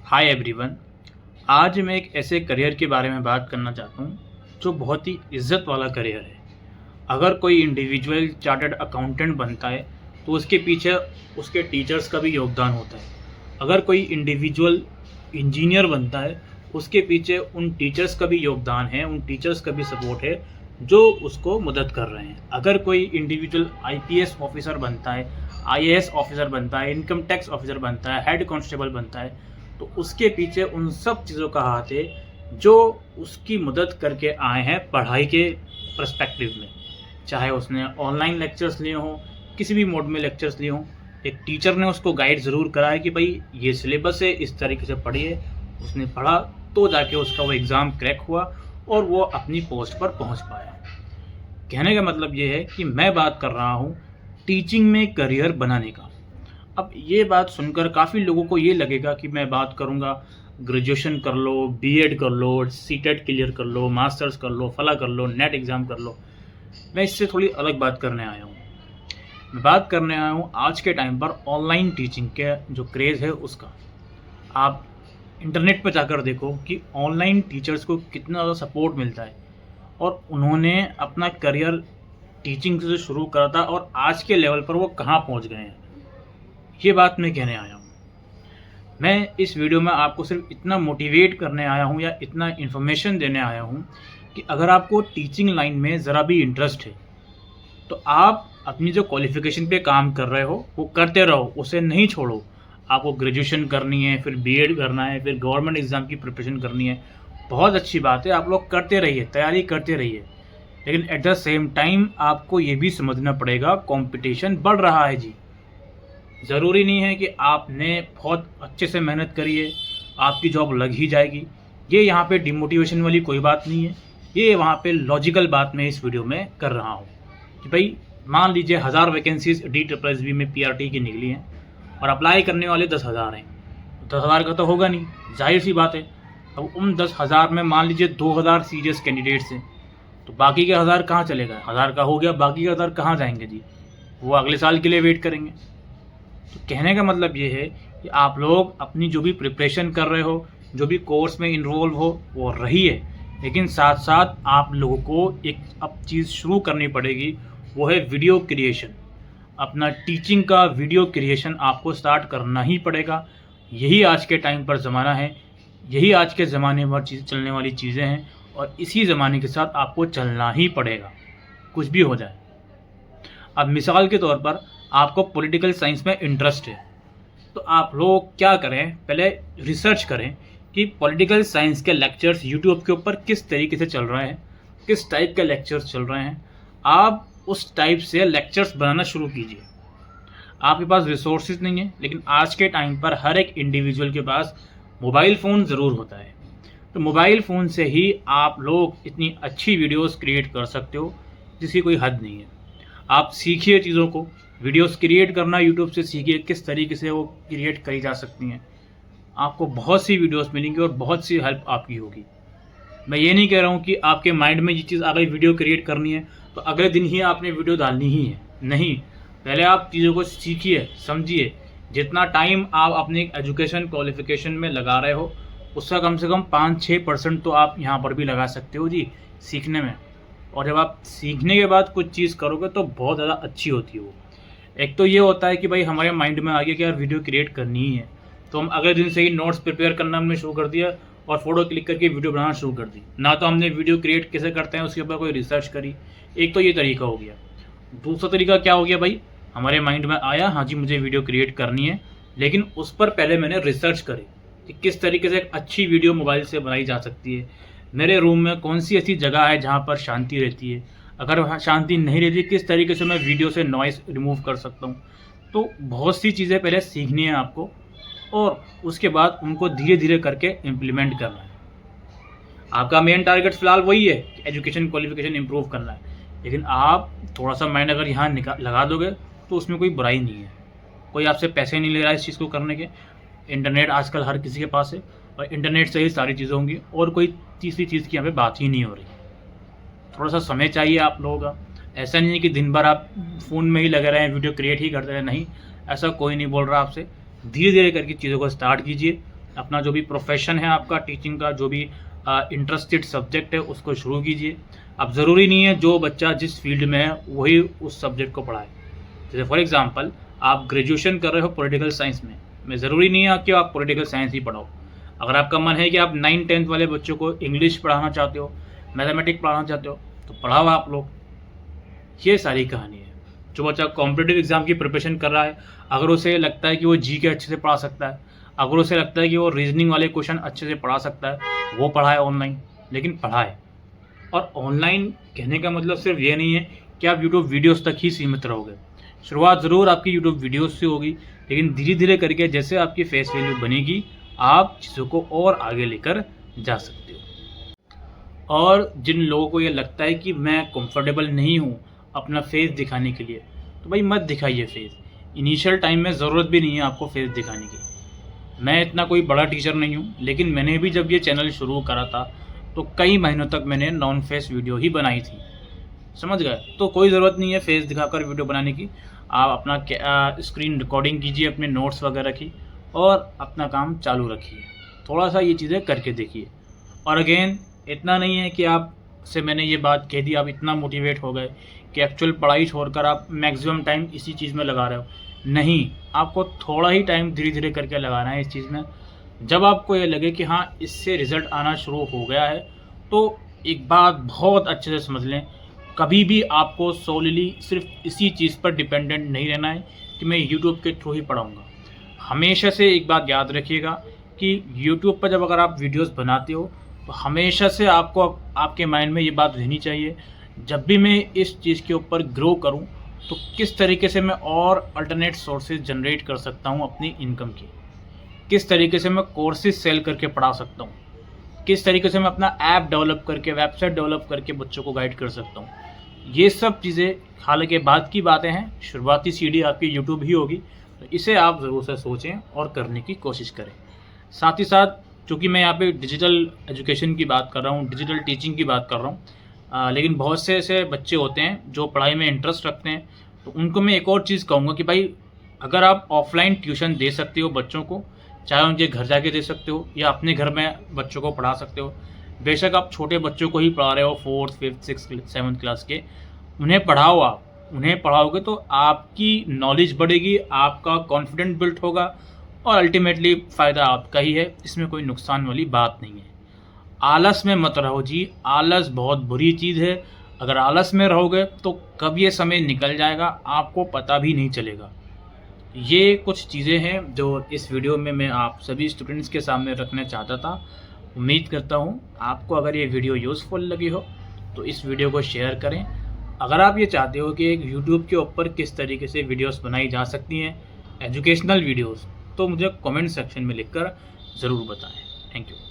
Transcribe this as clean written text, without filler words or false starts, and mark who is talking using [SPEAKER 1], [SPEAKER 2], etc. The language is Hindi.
[SPEAKER 1] Hi everyone. आज मैं एक ऐसे करियर के बारे में बात करना चाहता हूँ जो बहुत ही इज्जत वाला करियर है। अगर कोई इंडिविजुअल चार्टर्ड अकाउंटेंट बनता है तो उसके पीछे उसके टीचर्स का भी योगदान होता है। अगर कोई इंडिविजुअल इंजीनियर बनता है उसके पीछे उन टीचर्स का भी योगदान है, उन टीचर्स का भी सपोर्ट है जो उसको मदद कर रहे हैं। अगर कोई इंडिविजुअल आईपीएस ऑफिसर बनता है, आईएएस ऑफिसर बनता है, इनकम टैक्स ऑफिसर बनता है, हेड कांस्टेबल बनता है, तो उसके पीछे उन सब चीज़ों का हाथ है जो उसकी मदद करके आए हैं पढ़ाई के पर्सपेक्टिव में। चाहे उसने ऑनलाइन लेक्चर्स लिए हों, किसी भी मोड में लेक्चर्स लिए हों, एक टीचर ने उसको गाइड ज़रूर करा है कि भाई ये सिलेबस है, इस तरीके से पढ़िए। उसने पढ़ा तो जाके उसका वो एग्ज़ाम क्रैक हुआ और वो अपनी पोस्ट पर पहुंच पाया। कहने का मतलब ये है कि मैं बात कर रहा हूँ टीचिंग में करियर बनाने का। अब ये बात सुनकर काफ़ी लोगों को ये लगेगा कि मैं बात करूँगा ग्रेजुएशन कर लो, बीएड कर लो, सीटेट क्लियर कर लो, मास्टर्स कर लो, फला कर लो, नेट एग्ज़ाम कर लो। मैं इससे थोड़ी अलग बात करने आया हूँ। मैं बात करने आया हूँ आज के टाइम पर ऑनलाइन टीचिंग के जो क्रेज़ है उसका। आप इंटरनेट पर जाकर देखो कि ऑनलाइन टीचर्स को कितना ज़्यादा सपोर्ट मिलता है और उन्होंने अपना करियर टीचिंग से शुरू करा था और आज के लेवल पर वो कहाँ पहुँच गए हैं। ये बात मैं कहने आया हूँ। मैं इस वीडियो में आपको सिर्फ इतना मोटिवेट करने आया हूँ या इतना इन्फॉर्मेशन देने आया हूँ कि अगर आपको टीचिंग लाइन में ज़रा भी इंटरेस्ट है तो आप अपनी जो क्वालिफ़िकेशन पे काम कर रहे हो वो करते रहो, उसे नहीं छोड़ो। आपको ग्रेजुएशन करनी है, फिर बीएड करना है, फिर गवर्नमेंट एग्ज़ाम की प्रिपरेशन करनी है, बहुत अच्छी बात है, आप लोग करते रहिए, तैयारी करते रहिए। लेकिन एट द सेम टाइम आपको ये भी समझना पड़ेगा कंपटीशन बढ़ रहा है जी। ज़रूरी नहीं है कि आपने बहुत अच्छे से मेहनत करी है आपकी जॉब लग ही जाएगी। ये यहाँ पे डिमोटिवेशन वाली कोई बात नहीं है, ये वहाँ पे लॉजिकल बात मैं इस वीडियो में कर रहा हूँ कि भाई मान लीजिए 1000 वैकेंसीज DSSB में PRT की निकली हैं और अप्लाई करने वाले 10,000 हैं। 10,000 का तो होगा नहीं, जाहिर सी बात है। अब उन 10,000 में मान लीजिए 2,000 सीरियस कैंडिडेट्स हैं, तो बाकी के 1000 कहाँ चले गए? 1000 का हो गया, बाकी के 1000 कहाँ जाएंगे जी? वो अगले साल के लिए वेट करेंगे। तो कहने का मतलब ये है कि आप लोग अपनी जो भी प्रिपरेशन कर रहे हो, जो भी कोर्स में इन्वॉल्व हो, वो रहिए, लेकिन साथ साथ आप लोगों को एक अब चीज़ शुरू करनी पड़ेगी, वो है वीडियो क्रिएशन। अपना टीचिंग का वीडियो क्रिएशन आपको स्टार्ट करना ही पड़ेगा। यही आज के टाइम पर ज़माना है, यही आज के ज़माने पर चलने वाली चीज़ें हैं और इसी ज़माने के साथ आपको चलना ही पड़ेगा, कुछ भी हो जाए। अब मिसाल के तौर पर आपको पॉलिटिकल साइंस में इंटरेस्ट है, तो आप लोग क्या करें, पहले रिसर्च करें कि पॉलिटिकल साइंस के लेक्चर्स यूट्यूब के ऊपर किस तरीके से चल रहे हैं, किस टाइप के लेक्चर्स चल रहे हैं। आप उस टाइप से लेक्चर्स बनाना शुरू कीजिए। आपके पास रिसोर्सेज नहीं है, लेकिन आज के टाइम पर हर एक इंडिविजुअल के पास मोबाइल फ़ोन ज़रूर होता है, तो मोबाइल फ़ोन से ही आप लोग इतनी अच्छी वीडियोस क्रिएट कर सकते हो जिसकी कोई हद नहीं है। आप सीखिए चीज़ों को, वीडियोस क्रिएट करना यूट्यूब से सीखिए, किस तरीके से वो क्रिएट करी जा सकती हैं। आपको बहुत सी वीडियोस मिलेंगी और बहुत सी हेल्प आपकी होगी। मैं ये नहीं कह रहा हूँ कि आपके माइंड में ये चीज़ आ गई वीडियो क्रिएट करनी है तो अगले दिन ही आपने वीडियो डालनी ही है, नहीं। पहले आप चीज़ों को सीखिए, समझिए। जितना टाइम आप अपनी एजुकेशन क्वालिफिकेशन में लगा रहे हो उसका कम से कम 5-6% तो आप यहाँ पर भी लगा सकते हो जी सीखने में। और जब आप सीखने के बाद कुछ चीज़ करोगे तो बहुत ज़्यादा अच्छी होती है वो। एक तो ये होता है कि भाई हमारे माइंड में आ गया कि यार वीडियो क्रिएट करनी ही है, तो हम अगले दिन से ही नोट्स प्रिपेयर करना हमने शुरू कर दिया और फोटो क्लिक करके वीडियो बनाना शुरू कर दी। ना तो हमने वीडियो क्रिएट कैसे करते हैं उसके ऊपर कोई रिसर्च करी। एक तो ये तरीका हो गया। दूसरा तरीका क्या हो गया भाई, हमारे माइंड में आया हाँ जी मुझे वीडियो क्रिएट करनी है, लेकिन उस पर पहले मैंने रिसर्च करी कि किस तरीके से एक अच्छी वीडियो मोबाइल से बनाई जा सकती है। मेरे रूम में कौन सी ऐसी जगह है जहाँ पर शांति रहती है, अगर वहाँ शांति नहीं रहती किस तरीके से मैं वीडियो से नॉइस रिमूव कर सकता हूँ। तो बहुत सी चीज़ें पहले सीखनी है आपको और उसके बाद उनको धीरे धीरे करके इम्प्लीमेंट करना है। आपका मेन टारगेट फ़िलहाल वही है कि एजुकेशन क्वालिफिकेशन इंप्रूव करना है, लेकिन आप थोड़ा सा माइंड अगर यहाँ लगा दोगे तो उसमें कोई बुराई नहीं है। कोई आपसे पैसे नहीं ले रहा है इस चीज़ को करने के। इंटरनेट आजकल हर किसी के पास है और इंटरनेट से ही सारी चीज़ें होंगी और कोई तीसरी चीज़ की यहाँ पे बात ही नहीं हो रही। थोड़ा सा समय चाहिए आप लोगों का। ऐसा नहीं है कि दिन भर आप फ़ोन में ही लगे रहें, वीडियो क्रिएट ही करते रहें, नहीं, ऐसा कोई नहीं बोल रहा आपसे। धीरे धीरे करके चीज़ों को स्टार्ट कीजिए अपना जो भी प्रोफेशन है आपका टीचिंग का, जो भी इंटरेस्टेड सब्जेक्ट है उसको शुरू कीजिए। अब ज़रूरी नहीं है जो बच्चा जिस फील्ड में है वही उस सब्जेक्ट को पढ़ाए। जैसे फॉर एग्जांपल आप ग्रेजुएशन कर रहे हो पॉलिटिकल साइंस में ज़रूरी नहीं है कि आप पॉलिटिकल साइंस ही पढ़ाओ। अगर आपका मन है कि आप 9-10 वाले बच्चों को इंग्लिश पढ़ाना चाहते हो, मैथमेटिक्स पढ़ाना चाहते हो, तो पढ़ाओ आप लोग। ये सारी कहानी है। जो बच्चा कॉम्पिटिटिव एग्जाम की प्रिपरेशन कर रहा है, अगर उसे लगता है कि वो जीके अच्छे से पढ़ा सकता है, अगर उसे लगता है कि वो रीजनिंग वाले क्वेश्चन अच्छे से पढ़ा सकता है, वो पढ़ाए ऑनलाइन, लेकिन पढ़ाए। और ऑनलाइन कहने का मतलब सिर्फ ये नहीं है कि आप यूट्यूब वीडियोस तक ही सीमित रहोगे। शुरुआत ज़रूर आपकी यूट्यूब वीडियोस से होगी, लेकिन धीरे धीरे करके जैसे आपकी फेस वैल्यू बनेगी, आप चीज़ों को और आगे लेकर जा सकते हो। और जिन लोगों को ये लगता है कि मैं कंफर्टेबल नहीं हूँ अपना फेस दिखाने के लिए, तो भाई मत दिखाइए फेस। इनिशियल टाइम में ज़रूरत भी नहीं है आपको फेस दिखाने की। मैं इतना कोई बड़ा टीचर नहीं हूँ, लेकिन मैंने भी जब ये चैनल शुरू करा था तो कई महीनों तक मैंने नॉन फेस वीडियो ही बनाई थी, समझ गए। तो कोई ज़रूरत नहीं है फेस दिखाकर वीडियो बनाने की। आप अपना स्क्रीन रिकॉर्डिंग कीजिए अपने नोट्स वगैरह की और अपना काम चालू रखिए। थोड़ा सा ये चीज़ें करके देखिए। और अगेन इतना नहीं है कि आप से मैंने ये बात कह दी आप इतना मोटिवेट हो गए कि एक्चुअल पढ़ाई छोड़कर आप मैक्सिमम टाइम इसी चीज़ में लगा रहे हो। नहीं, आपको थोड़ा ही टाइम धीरे धीरे करके लगाना है इस चीज़ में। जब आपको ये लगे कि हाँ इससे रिज़ल्ट आना शुरू हो गया है, तो एक बात बहुत अच्छे से समझ लें, कभी भी आपको सोलिली सिर्फ इसी चीज़ पर डिपेंडेंट नहीं रहना है कि मैं यूट्यूब के थ्रू ही पढ़ाऊँगा। हमेशा से एक बात याद रखिएगा कि यूट्यूब पर जब अगर आप वीडियोस बनाते हो तो हमेशा से आपको आपके माइंड में ये बात रहनी चाहिए, जब भी मैं इस चीज़ के ऊपर ग्रो करूं तो किस तरीके से मैं और अल्टरनेट सोर्सेज जनरेट कर सकता हूं अपनी इनकम की, किस तरीके से मैं कोर्सेज सेल करके पढ़ा सकता हूं, किस तरीके से मैं अपना ऐप डेवलप करके, वेबसाइट डेवलप करके बच्चों को गाइड कर सकता हूं। ये सब चीज़ें हालांकि बाद की बातें हैं, शुरुआती सीढ़ी आपकी यूट्यूब ही होगी, तो इसे आप ज़रूर से सोचें और करने की कोशिश करें। साथ ही साथ चूँकि मैं यहाँ पे डिजिटल एजुकेशन की बात कर रहा हूँ, डिजिटल टीचिंग की बात कर रहा हूँ, लेकिन बहुत से ऐसे बच्चे होते हैं जो पढ़ाई में इंटरेस्ट रखते हैं, तो उनको मैं एक और चीज़ कहूँगा कि भाई अगर आप ऑफलाइन ट्यूशन दे सकते हो बच्चों को, चाहे उनके घर जाके दे सकते हो या अपने घर में बच्चों को पढ़ा सकते हो। बेशक आप छोटे बच्चों को ही पढ़ा रहे हो, 4th 5th 6th 7th class के, उन्हें पढ़ाओ। आप उन्हें पढ़ाओगे तो आपकी नॉलेज बढ़ेगी, आपका कॉन्फिडेंस बिल्ड होगा और अल्टीमेटली फ़ायदा आपका ही है। इसमें कोई नुकसान वाली बात नहीं है। आलस में मत रहो जी, आलस बहुत बुरी चीज़ है। अगर आलस में रहोगे तो कब ये समय निकल जाएगा आपको पता भी नहीं चलेगा। ये कुछ चीज़ें हैं जो इस वीडियो में मैं आप सभी स्टूडेंट्स के सामने रखना चाहता था। उम्मीद करता हूँ आपको अगर ये वीडियो यूज़फुल लगी हो तो इस वीडियो को शेयर करें। अगर आप ये चाहते हो कि एक यूट्यूब के ऊपर किस तरीके से वीडियोस बनाई जा सकती हैं, एजुकेशनल वीडियोस, तो मुझे कमेंट सेक्शन में लिखकर ज़रूर बताएं। Thank you.